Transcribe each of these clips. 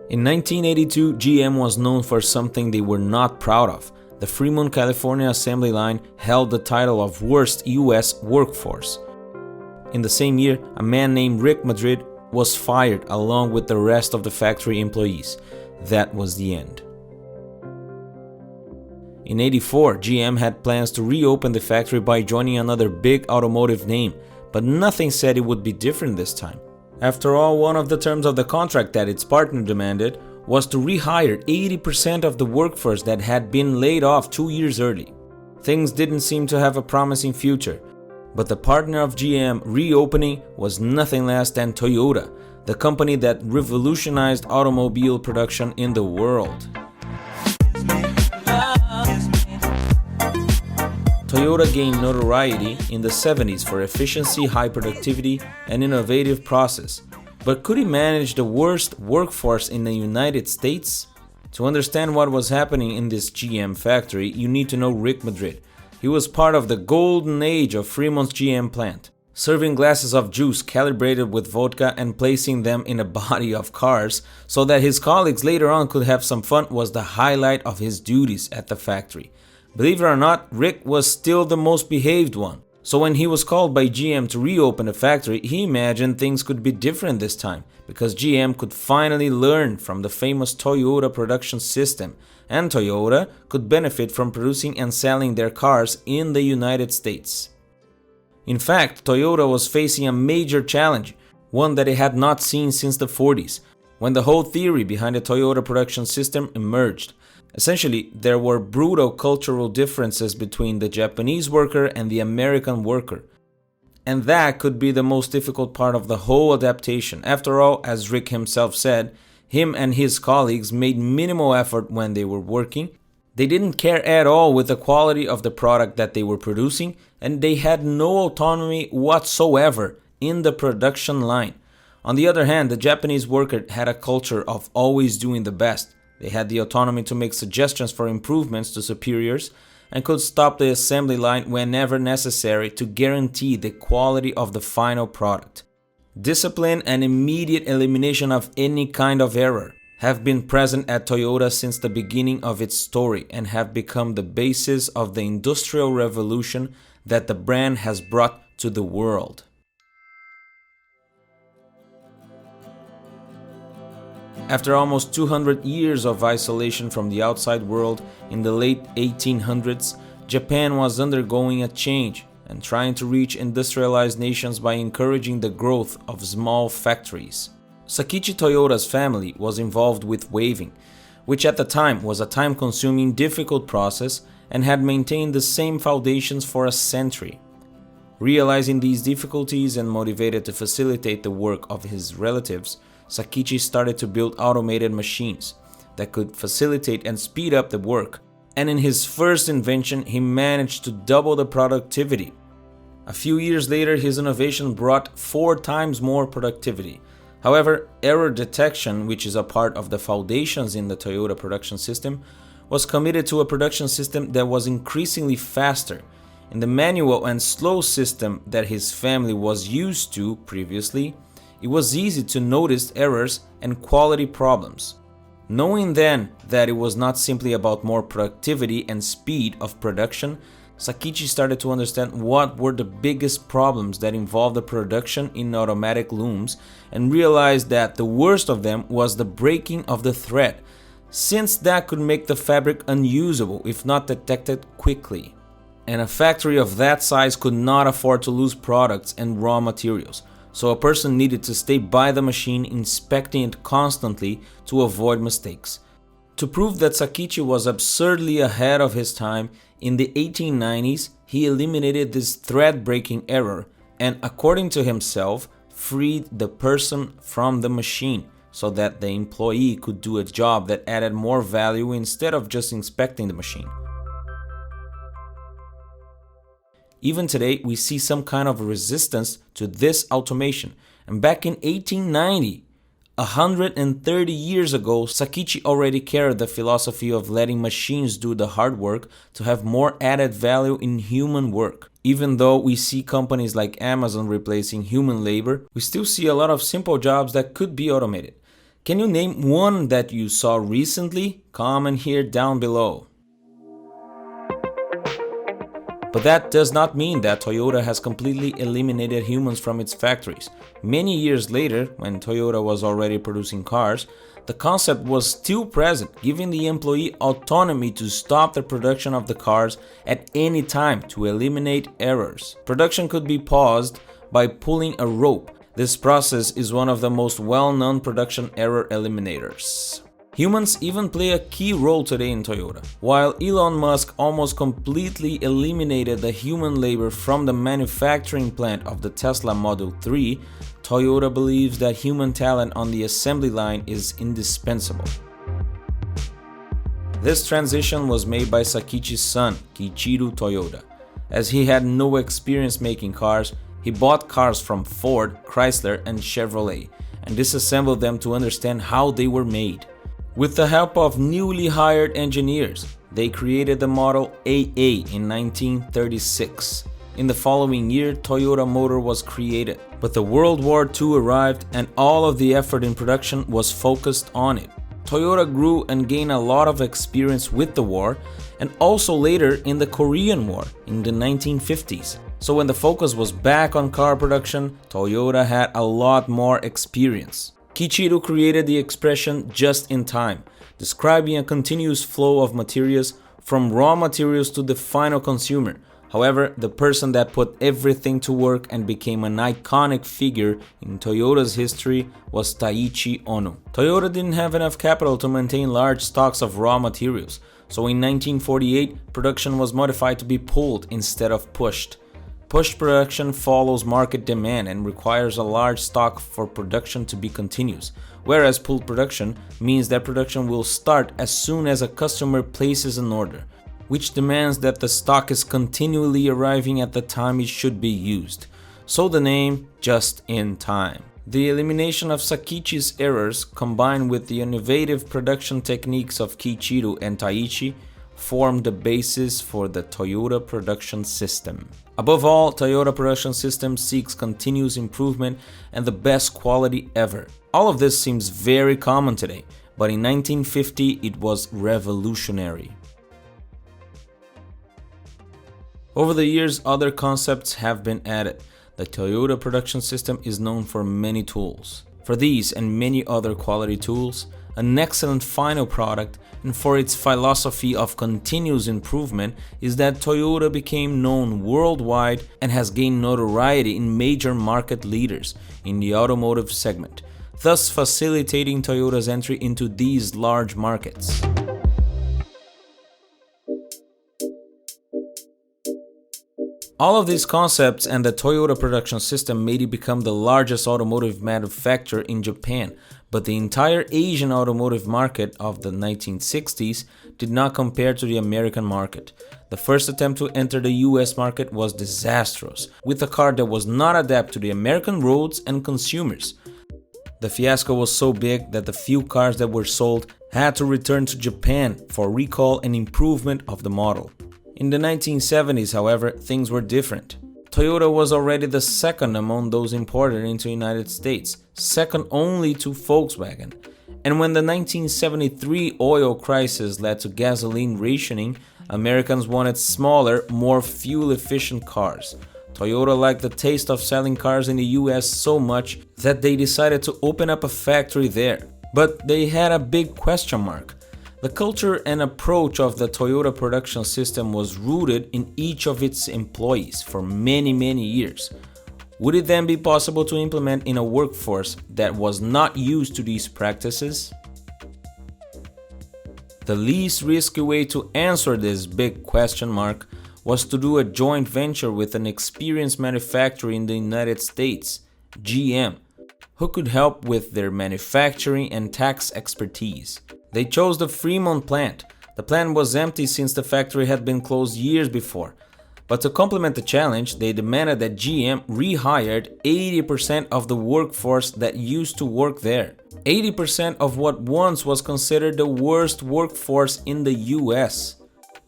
In 1982, GM was known for something they were not proud of. The Fremont, California assembly line held the title of Worst US Workforce. In the same year, a man named Rick Madrid was fired along with the rest of the factory employees. That was the end. In 84, GM had plans to reopen the factory by joining another big automotive name, but nothing said it would be different this time. After all, one of the terms of the contract that its partner demanded was to rehire 80% of the workforce that had been laid off 2 years early. Things didn't seem to have a promising future, but the partner of GM reopening was nothing less than Toyota, the company that revolutionized automobile production in the world. Toyota gained notoriety in the 70s for efficiency, high productivity, and innovative process. But could he manage the worst workforce in the United States? To understand what was happening in this GM factory, you need to know Rick Madrid. He was part of the golden age of Fremont's GM plant. Serving glasses of juice calibrated with vodka and placing them in a body of cars so that his colleagues later on could have some fun was the highlight of his duties at the factory. Believe it or not, Rick was still the most behaved one. So when he was called by GM to reopen the factory, he imagined things could be different this time because GM could finally learn from the famous Toyota production system, and Toyota could benefit from producing and selling their cars in the United States. In fact, Toyota was facing a major challenge, one that it had not seen since the 40s, when the whole theory behind the Toyota production system emerged. Essentially, there were brutal cultural differences between the Japanese worker and the American worker. And that could be the most difficult part of the whole adaptation. After all, as Rick himself said, him and his colleagues made minimal effort when they were working. They didn't care at all with the quality of the product that they were producing, and they had no autonomy whatsoever in the production line. On the other hand, the Japanese worker had a culture of always doing the best. They had the autonomy to make suggestions for improvements to superiors and could stop the assembly line whenever necessary to guarantee the quality of the final product. Discipline and immediate elimination of any kind of error have been present at Toyota since the beginning of its story and have become the basis of the industrial revolution that the brand has brought to the world. After almost 200 years of isolation from the outside world in the late 1800s, Japan was undergoing a change and trying to reach industrialized nations by encouraging the growth of small factories. Sakichi Toyoda's family was involved with weaving, which at the time was a time-consuming, difficult process and had maintained the same foundations for a century. Realizing these difficulties and motivated to facilitate the work of his relatives, Sakichi started to build automated machines that could facilitate and speed up the work, and in his first invention he managed to double the productivity. A few years later, his innovation brought 4 times more productivity. However, error detection, which is a part of the foundations in the Toyota production system, was committed to a production system that was increasingly faster. In the manual and slow system that his family was used to previously, it was easy to notice errors and quality problems. Knowing then that it was not simply about more productivity and speed of production, Sakichi started to understand what were the biggest problems that involved the production in automatic looms and realized that the worst of them was the breaking of the thread, since that could make the fabric unusable if not detected quickly. And a factory of that size could not afford to lose products and raw materials. So a person needed to stay by the machine, inspecting it constantly to avoid mistakes. To prove that Sakichi was absurdly ahead of his time, in the 1890s he eliminated this thread-breaking error and, according to himself, freed the person from the machine so that the employee could do a job that added more value instead of just inspecting the machine. Even today, we see some kind of resistance to this automation. And back in 1890, 130 years ago, Sakichi already carried the philosophy of letting machines do the hard work to have more added value in human work. Even though we see companies like Amazon replacing human labor, we still see a lot of simple jobs that could be automated. Can you name one that you saw recently? Comment here down below. But that does not mean that Toyota has completely eliminated humans from its factories. Many years later, when Toyota was already producing cars, the concept was still present, giving the employee autonomy to stop the production of the cars at any time to eliminate errors. Production could be paused by pulling a rope. This process is one of the most well-known production error eliminators. Humans even play a key role today in Toyota. While Elon Musk almost completely eliminated the human labor from the manufacturing plant of the Tesla Model 3, Toyota believes that human talent on the assembly line is indispensable. This transition was made by Sakichi's son, Kiichiro Toyota. As he had no experience making cars, he bought cars from Ford, Chrysler, and Chevrolet, and disassembled them to understand how they were made. With the help of newly hired engineers, they created the Model AA in 1936. In the following year, Toyota Motor was created, but the World War II arrived and all of the effort in production was focused on it. Toyota grew and gained a lot of experience with the war, and also later in the Korean War in the 1950s. So when the focus was back on car production, Toyota had a lot more experience. Kiichiro created the expression "just in time," describing a continuous flow of materials from raw materials to the final consumer. However, the person that put everything to work and became an iconic figure in Toyota's history was Taiichi Ohno. Toyota didn't have enough capital to maintain large stocks of raw materials, so in 1948, production was modified to be pulled instead of pushed. Pushed production follows market demand and requires a large stock for production to be continuous, whereas pulled production means that production will start as soon as a customer places an order, which demands that the stock is continually arriving at the time it should be used. So the name, just in time. The elimination of Sakichi's errors, combined with the innovative production techniques of Kiichiro and Taiichi, formed the basis for the Toyota production system. Above all, Toyota production system seeks continuous improvement and the best quality ever. All of this seems very common today, but in 1950 it was revolutionary. Over the years, other concepts have been added. The Toyota production system is known for many tools. For these and many other quality tools, an excellent final product, and for its philosophy of continuous improvement, is that Toyota became known worldwide and has gained notoriety in major market leaders in the automotive segment, thus facilitating Toyota's entry into these large markets. All of these concepts and the Toyota production system made it become the largest automotive manufacturer in Japan, but the entire Asian automotive market of the 1960s did not compare to the American market. The first attempt to enter the US market was disastrous, with a car that was not adapted to the American roads and consumers. The fiasco was so big that the few cars that were sold had to return to Japan for recall and improvement of the model. In the 1970s, however, things were different. Toyota was already the second among those imported into the United States, second only to Volkswagen. And when the 1973 oil crisis led to gasoline rationing, Americans wanted smaller, more fuel-efficient cars. Toyota liked the taste of selling cars in the US so much that they decided to open up a factory there. But they had a big question mark. The culture and approach of the Toyota production system was rooted in each of its employees for many years. Would it then be possible to implement in a workforce that was not used to these practices? The least risky way to answer this big question mark was to do a joint venture with an experienced manufacturer in the United States, GM, who could help with their manufacturing and tax expertise. They chose the Fremont plant. The plant was empty since the factory had been closed years before. But to complement the challenge, they demanded that GM rehired 80% of the workforce that used to work there. 80% of what once was considered the worst workforce in the US.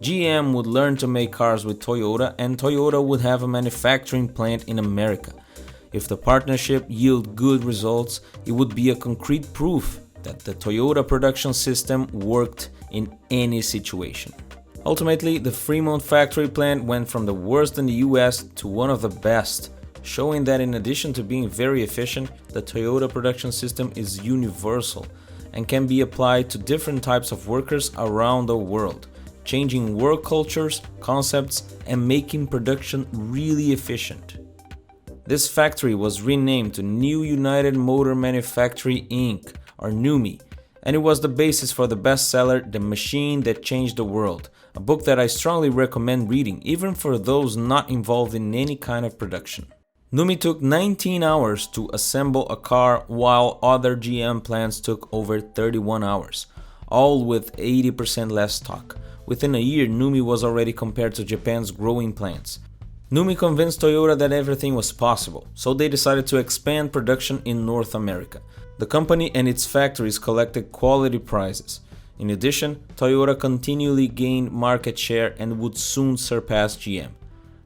GM would learn to make cars with Toyota, and Toyota would have a manufacturing plant in America. If the partnership yielded good results, it would be a concrete proof that the Toyota production system worked in any situation. Ultimately, the Fremont factory plant went from the worst in the US to one of the best, showing that in addition to being very efficient, the Toyota production system is universal and can be applied to different types of workers around the world, changing work cultures, concepts, and making production really efficient. This factory was renamed to New United Motor Manufacturing Inc., or NUMMI, and it was the basis for the bestseller The Machine That Changed the World, a book that I strongly recommend reading, even for those not involved in any kind of production. NUMMI took 19 hours to assemble a car, while other GM plants took over 31 hours, all with 80% less stock. Within a year, NUMMI was already compared to Japan's growing plants. NUMMI convinced Toyota that everything was possible, so they decided to expand production in North America. The company and its factories collected quality prizes. In addition, Toyota continually gained market share and would soon surpass GM.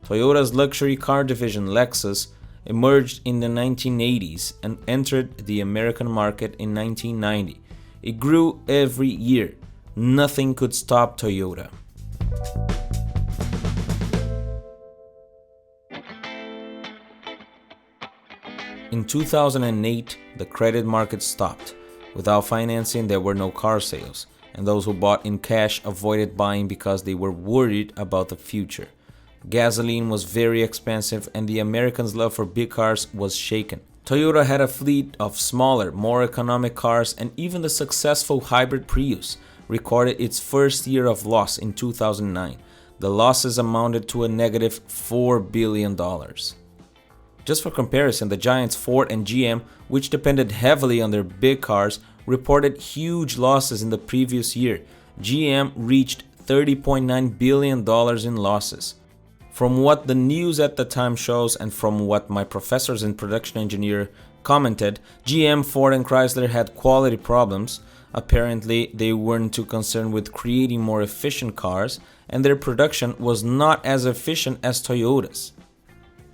Toyota's luxury car division Lexus emerged in the 1980s and entered the American market in 1990. It grew every year. Nothing could stop Toyota. In 2008, the credit market stopped. Without financing, there were no car sales, and those who bought in cash avoided buying because they were worried about the future. Gasoline was very expensive, and the Americans' love for big cars was shaken. Toyota had a fleet of smaller, more economic cars, and even the successful hybrid Prius recorded its first year of loss in 2009. The losses amounted to a negative $4 billion. Just for comparison, the giants Ford and GM, which depended heavily on their big cars, reported huge losses in the previous year. GM reached $30.9 billion in losses. From what the news at the time shows and from what my professors in production engineer commented, GM, Ford and Chrysler had quality problems. Apparently, they weren't too concerned with creating more efficient cars, and their production was not as efficient as Toyota's.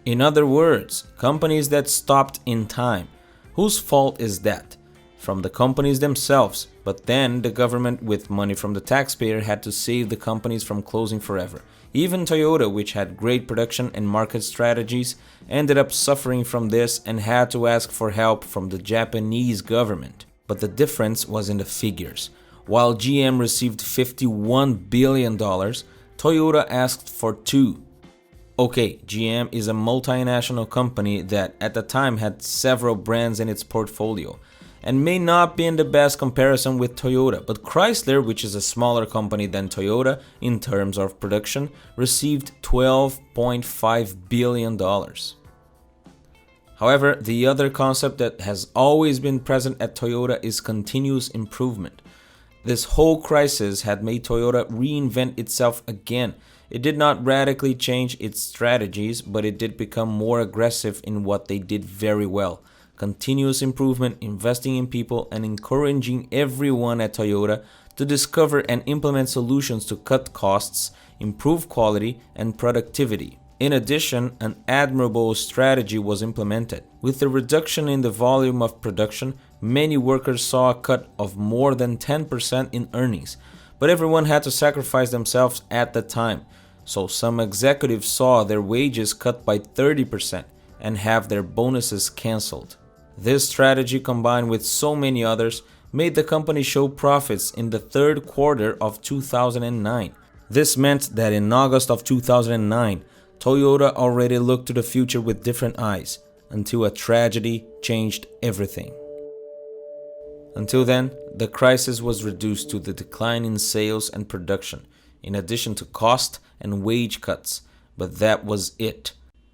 In other words, companies that stopped in time. Whose fault is that? From the companies themselves, but then the government with money from the taxpayer had to save the companies from closing forever. Even Toyota, which had great production and market strategies, ended up suffering from this and had to ask for help from the Japanese government. But the difference was in the figures. While GM received $51 billion, Toyota asked for $2 billion. Okay, GM is a multinational company that at the time had several brands in its portfolio and may not be in the best comparison with Toyota, but Chrysler, which is a smaller company than Toyota in terms of production, received $12.5 billion. However, the other concept that has always been present at Toyota is continuous improvement. This whole crisis had made Toyota reinvent itself again. It did not radically change its strategies, but it did become more aggressive in what they did very well. Continuous improvement, investing in people, and encouraging everyone at Toyota to discover and implement solutions to cut costs, improve quality and productivity. In addition, an admirable strategy was implemented. With the reduction in the volume of production, many workers saw a cut of more than 10% in earnings, but everyone had to sacrifice themselves at the time. So some executives saw their wages cut by 30% and have their bonuses cancelled. This strategy, combined with so many others, made the company show profits in the third quarter of 2009. This meant that in August of 2009, Toyota already looked to the future with different eyes, until a tragedy changed everything. Until then, the crisis was reduced to the decline in sales and production, in addition to cost and wage cuts, but that was it.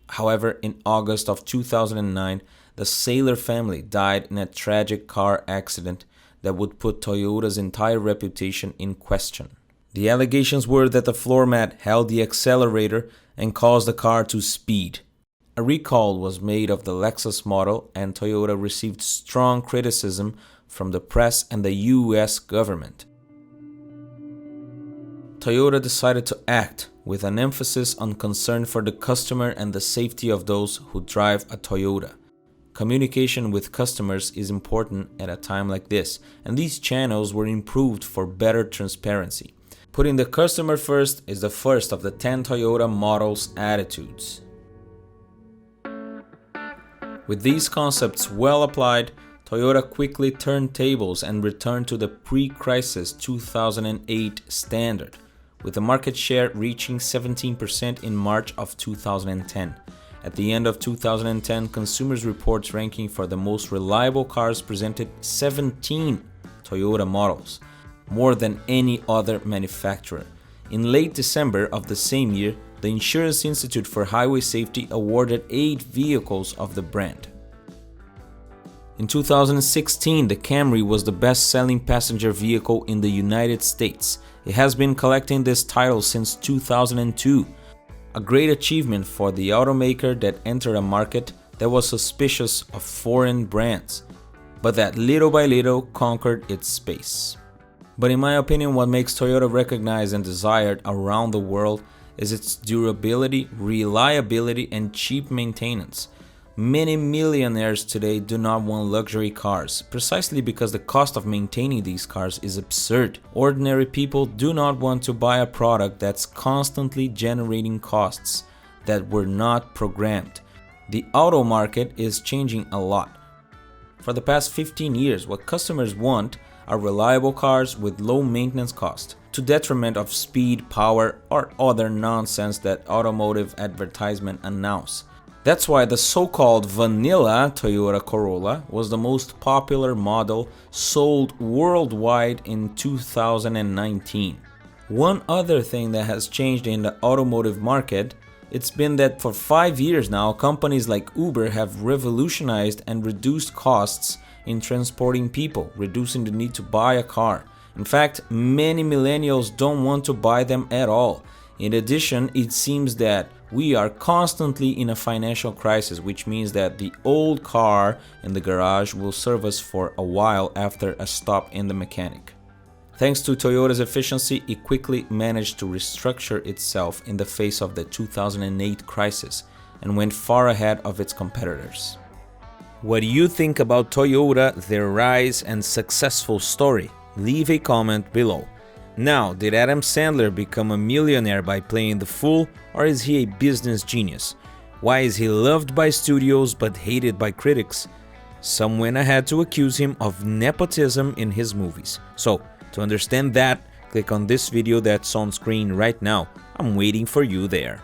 However, in August of 2009, the Saylor family died in a tragic car accident that would put Toyota's entire reputation in question. The allegations were that the floor mat held the accelerator and caused the car to speed. A recall was made of the Lexus model, and Toyota received strong criticism from the press and the US government. Toyota decided to act with an emphasis on concern for the customer and the safety of those who drive a Toyota. Communication with customers is important at a time like this, and these channels were improved for better transparency. Putting the customer first is the first of the 10 Toyota models' attitudes. With these concepts well applied, Toyota quickly turned tables and returned to the pre-crisis 2008 standard, with the market share reaching 17% in March of 2010. At the end of 2010, Consumers Reports ranking for the most reliable cars presented 17 Toyota models, more than any other manufacturer. In late December of the same year, the Insurance Institute for Highway Safety awarded 8 vehicles of the brand. In 2016, the Camry was the best-selling passenger vehicle in the United States. It has been collecting this title since 2002. A great achievement for the automaker that entered a market that was suspicious of foreign brands, but that little by little conquered its space. But in my opinion, what makes Toyota recognized and desired around the world is its durability, reliability, and cheap maintenance. Many millionaires today do not want luxury cars, precisely because the cost of maintaining these cars is absurd. Ordinary people do not want to buy a product that's constantly generating costs that were not programmed. The auto market is changing a lot. For the past 15 years, what customers want are reliable cars with low maintenance cost, to detriment of speed, power, or other nonsense that automotive advertisement announce. That's why the so-called vanilla Toyota Corolla was the most popular model sold worldwide in 2019. One other thing that has changed in the automotive market, it's been that for 5 years now, companies like Uber have revolutionized and reduced costs in transporting people, reducing the need to buy a car. In fact, many millennials don't want to buy them at all. In addition, it seems that we are constantly in a financial crisis, which means that the old car in the garage will serve us for a while after a stop in the mechanic. Thanks to Toyota's efficiency, it quickly managed to restructure itself in the face of the 2008 crisis and went far ahead of its competitors. What do you think about Toyota, their rise and successful story? Leave a comment below. Now, did Adam Sandler become a millionaire by playing the fool, or is he a business genius? Why is he loved by studios but hated by critics? Some went ahead to accuse him of nepotism in his movies. So, to understand that, click on this video that's on screen right now. I'm waiting for you there.